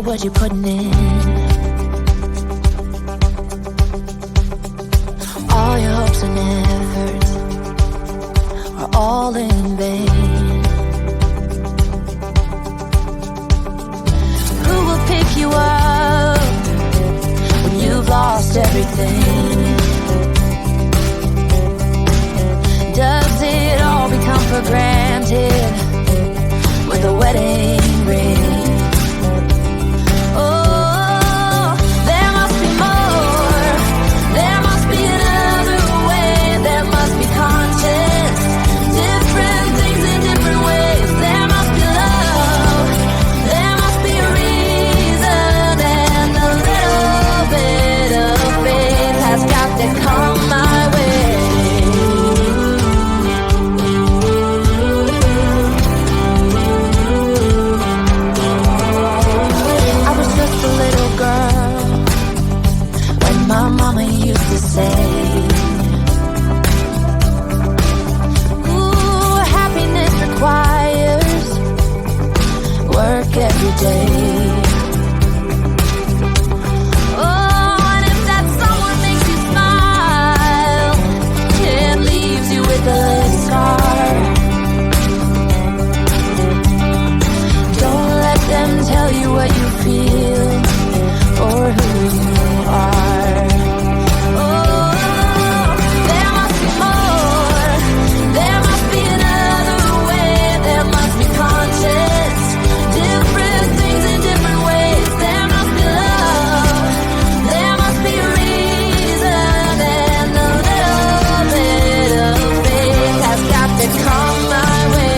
What you're putting in, all your hopes and efforts are all in vain. Who will pick you up when you've lost everything? Does it all become for granted with a wedding ring? Every day. Oh, and if that someone makes you smile, it leaves you with a scar. Don't let them tell you what you feel or who you are. Oh, there must be more. There must be another way. There must be conscience. Different things in different ways. There must be love. There must be a reason, and a little bit of faith has got to come my way.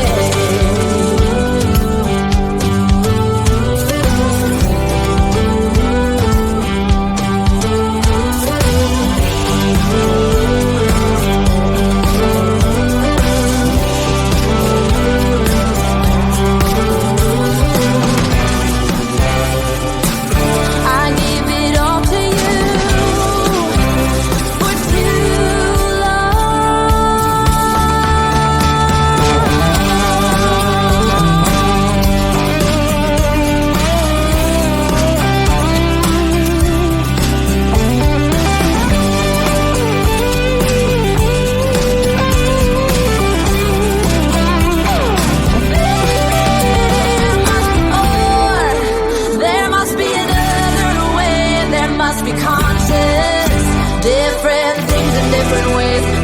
Be conscious, different things in different ways.